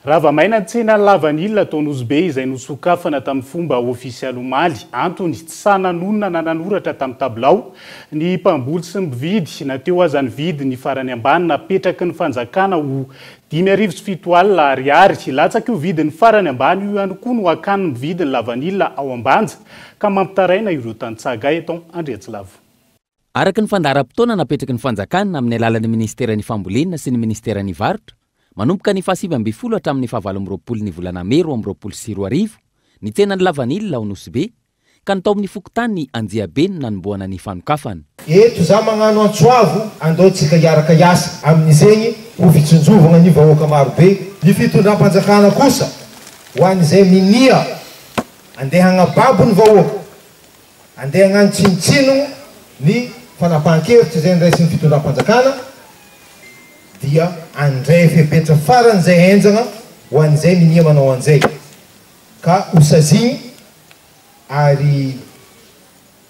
Ravamaina tsena lavanilina taon'Ozibe izay nosokafana tamin'ny fomba ofisialy Antony tsy sananonona na nanoratra tamin'ny tabilao ny mpamboly sy ny mpividy na teo aza ny vidy ny farany ambany napetraky ny fanjakana ho 5,7 ariary latsaka io vidiny farany ambany io ihany koa no akany ny vidiny lavanilina ao ambanja ka mampitaraina ireo tantsagay eto Andriatsilavo. Araka ny fandaharam-potoana napetraky ny fanjakana amin'ny alalan'ny ministeran'ny fambolena sy ny ministeran'ny varotra manomboka ny 7 hatramin'ny 9 ny volana May 2024 ny tsenan'ny lavanilina ao Nosbe ka natao amin'ny fokotany ny Anjiabe nanomboana ny fanokafana. Eto za magnano antsoavo andaotsika hiaraka hiasa amin'izegny ho fitsinjovagna ny vahoaka marobe. Ny fitondram-panjakana kosa ho an'izay minia andeha hagnababo ny vahoaka, andeha hagnano tsinitsino ny fanapahan-kevitra zay ndraisin'ny fitondram-panjakana dia andray fepetra faran'izay henjagna ho an'izay minia manao an'izay ka osazigny ary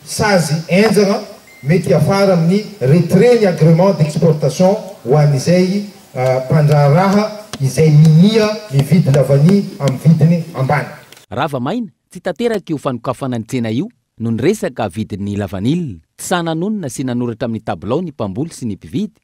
sazy henjagna mety afara amin'ny retrait ny agrément d'exportation ho an'izay mpandraharaha izay minia mividy lavany amin'ny vidiny ambany. Ravamaina tsy tanteraky io fanokafana ny tsena io no niresaka vidin'ny lavanilina tsy sananonona sy nanoratra amin'ny tabilao ny mpamboly sy ny mpividy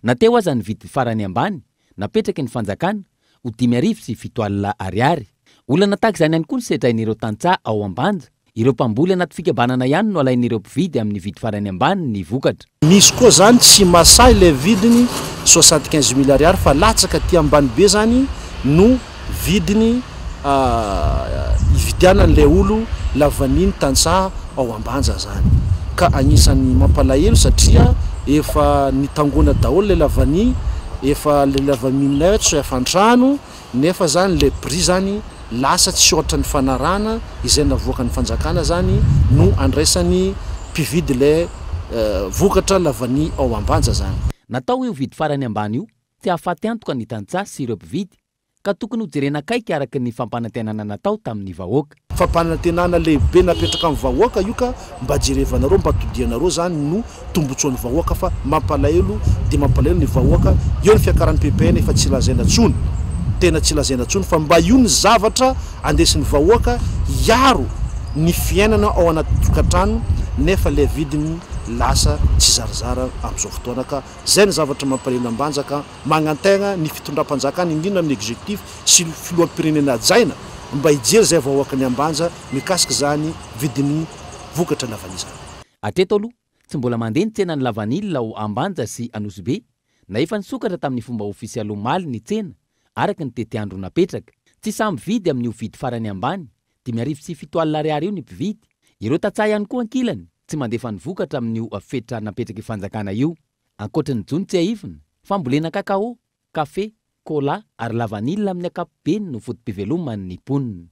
na teo aza ny vidy farany ambany napetraky ny fanjakana ho 5,7 ariary. Olana tahaka izany ihany koa ny sedrain'ireo tantsaha ao ambanja. Ireo mpamboly anaty fikabanana ihany no alain'ireo mpividy amin'ny vidy farany ambany ny vokatra. Misy koa zany tsy masahy le vidiny 75,000 ariary fa latsaka ty ambany be zany no vidiny ividianan'le olo lavaniny tantsaha ao ambanja zany. Ka agnisan'ny mampalahelo satria efa nitangona daholo le lavany, efa le lavamininay tsy efa antrano nefa zany le prix zany lasa tsy ohatra ny fanarana izay navoaka ny fanjakana zany no andraisan'ny mpividy le vokatra lavany ao ambanja zany. Natao io vidy farany ambany io tsy ahafaty antoka ny tantsaha sy ireo mpividy ka tokony ho jerena kaiky araka ny fampanantenana natao tamin'ny vahoaka. Fampanantenana lehibe napetraka amin'ny vahoaka io ka mba jerevanareo mba todianareo zany no tombotsoan'ny vahoaka fa mampalahelo dia mampalahelo ny vahoaka eo ny fiakaran'ny PPN efa tsy lazaina tsony. Tena tsy lazaina tsony fa mba io ny zavatra andesin'ny vahoaka hiaro ny fiainana ao anaty tokantrano nefa le vidiny lasa tsy zarazara amin'izao fotoana ka zay ny zavatra mampalahelo ambanja ka magnantegna ny fitondram-panjakana indrindra amin'ny objectif sy filoham-pirenena jaina mba hijery zay vahoaka ny ambanja mikasika zany vidiny vokatra lavanilina. Atreto aloha tsy mbola mandeha ny tsenan'ny lavanilina ao ambanja sy Nosbe na efa nisokatra tamin'ny fomba ofisialy ny tsena araka ny tetiandro napetraka. Tsy samy vidy amin'ny ovidy farany ambany 5,7 ariary io ny mpividy. Ireo tantsaha ihany koa ankilany tsy mandefa ny vokatra amin'ny fetra napetraky fanjakana io. Ankoatra ny jony tsy ahifina fambolena kakao, kafe, kola ary lavanilina amin'ny ankapobeny no fotom-piveloman'ny ponina.